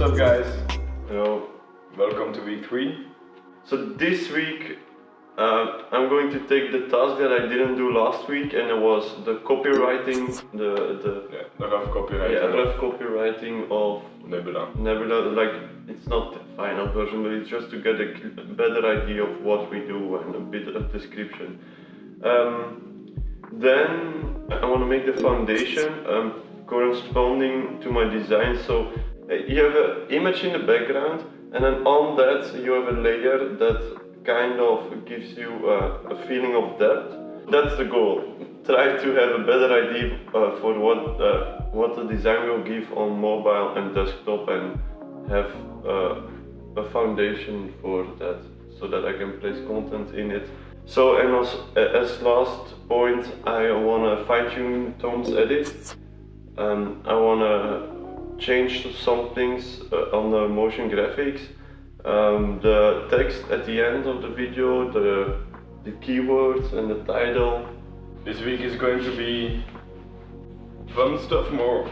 up guys? Hello, welcome to week 3. So this week I'm going to take the task that I didn't do last week, and it was the copywriting, the rough copywriting. Yeah, rough copywriting of Nebula. Like, it's not the final version, but it's just to get a better idea of what we do and a bit of description. Then I want to make the foundation corresponding to my design. So you have an image in the background, and then on that you have a layer that kind of gives you a feeling of depth. That's the goal. Try to have a better idea for what the design will give on mobile and desktop, and have a foundation for that, so that I can place content in it. So, and as last point, I want to fine-tune Tom's edit. I want to change some things on the motion graphics. The text at the end of the video, the keywords and the title. This week is going to be fun stuff, more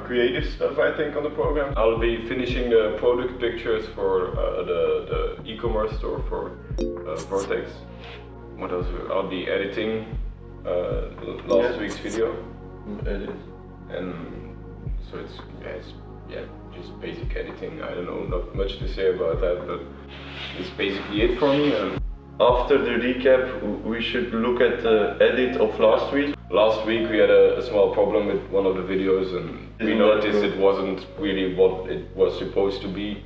creative stuff, I think, on the program. I'll be finishing the product pictures for the e-commerce store for Vortex. What else? I'll be editing last week's video. Edit. And so it's just basic editing. I don't know, not much to say about that, but it's basically it for me. After the recap, we should look at the edit of last week. Last week we had a small problem with one of the videos, and we noticed it wasn't really what it was supposed to be.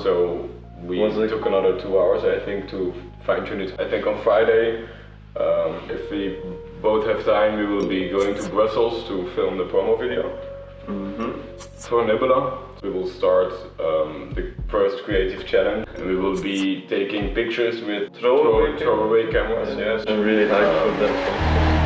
So we took another 2 hours, I think, to fine-tune it. I think on Friday, if we both have time, we will be going to Brussels to film the promo video for Nebula. We will start the first creative challenge, and we will be taking pictures with throwaway cameras. Yes, I'm really hyped for that.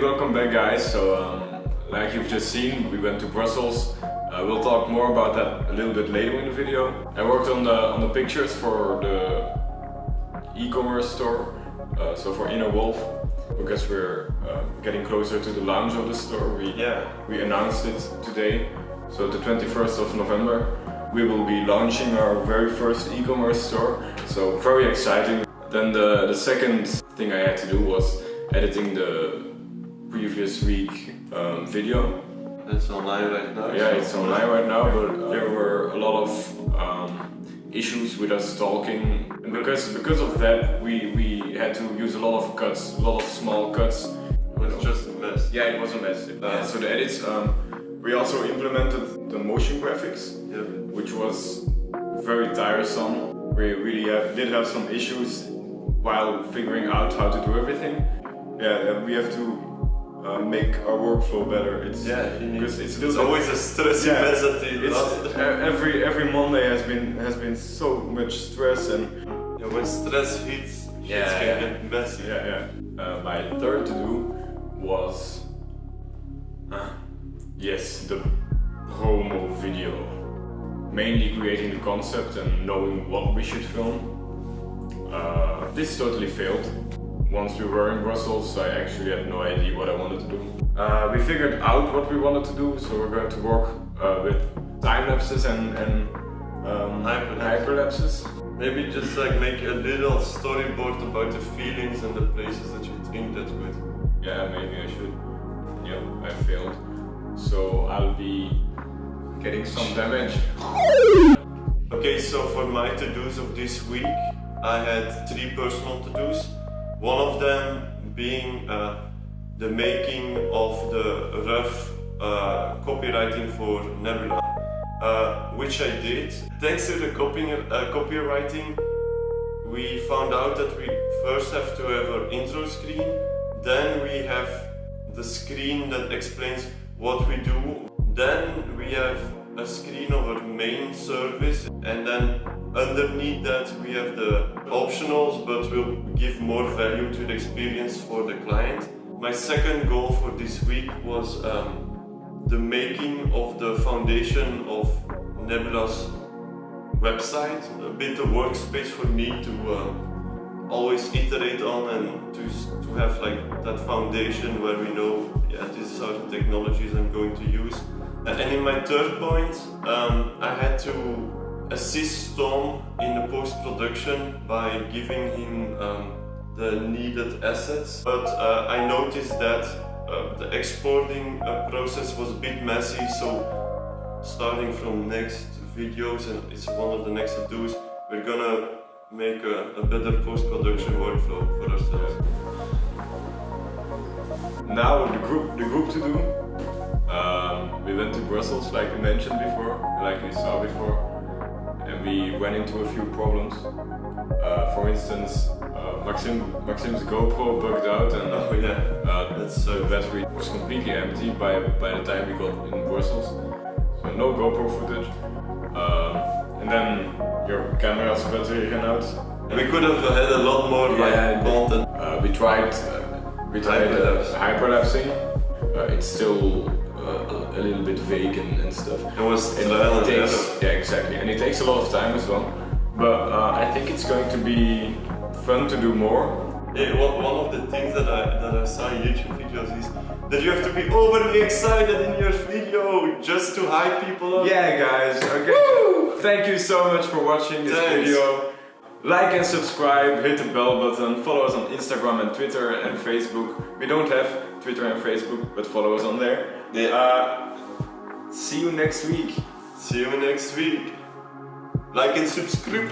Welcome back guys. So like you've just seen, we went to Brussels. We'll talk more about that a little bit later in the video. I worked on the pictures for the e-commerce store, so for Inner Wolf, because we're getting closer to the launch of the store. We announced it today, so the 21st of November we will be launching our very first e-commerce store, so very exciting. Then the second thing I had to do was editing the previous week video. It's online right now. Yeah, it's online right now, but there were a lot of issues with us talking, and because of that we had to use a lot of cuts, a lot of small cuts. It was just a mess. Yeah, it was a mess. Yeah, so the edits, we also implemented the motion graphics, which was very tiresome. We really did have some issues while figuring out how to do everything. Yeah, we have to make our workflow better. Because it's always a stressy mess at the last. Every Monday has been so much stress, and when stress hits, it's can get messy. My third to do was the promo video. Mainly creating the concept and knowing what we should film. This totally failed. Once we were in Brussels, I actually had no idea what I wanted to do. We figured out what we wanted to do, so we're going to work with time lapses and hyperlapses. Maybe just like make a little storyboard about the feelings and the places that you think that's good. Yeah, maybe I should. Yeah, I failed. So I'll be getting some damage. Okay, so for my to-dos of this week, I had 3 personal to-dos. One of them being the making of the rough copywriting for Nebula, which I did. Thanks to the copywriting, we found out that we first have to have our intro screen, then we have the screen that explains what we do, then we have a screen of our main service, and then underneath that we have the optionals, but will give more value to the experience for the client. My second goal for this week was the making of the foundation of Nebula's website, a bit of workspace for me to always iterate on and to have like that foundation where we know, yeah, these are the technologies I'm going to use. And in my third point, I had to assist Tom in the post-production by giving him the needed assets. But I noticed that the exporting process was a bit messy, so starting from next videos, and it's one of the next to-dos, we're gonna make a better post-production workflow for ourselves. Now the group to do. We went to Brussels, like we mentioned before, like we saw before, and we ran into a few problems. For instance, Maxim's GoPro bugged out, and the battery was completely empty by the time we got in Brussels. So no GoPro footage. And then your camera's battery ran out. We could have had a lot more content. We tried hyperlapsing. It's still a little bit vague and stuff. It was trial and error. Yeah, exactly. And it takes a lot of time as well. But I think it's going to be fun to do more. Yeah, one of the things that I saw in YouTube videos is that you have to be overly excited in your video just to hype people up. Yeah, guys. Okay. Woo! Thank you so much for watching this video. Like and subscribe, hit the bell button, follow us on Instagram and Twitter and Facebook. We don't have Twitter and Facebook, but follow us on there. Yeah. See you next week. See you next week. Like and subscribe.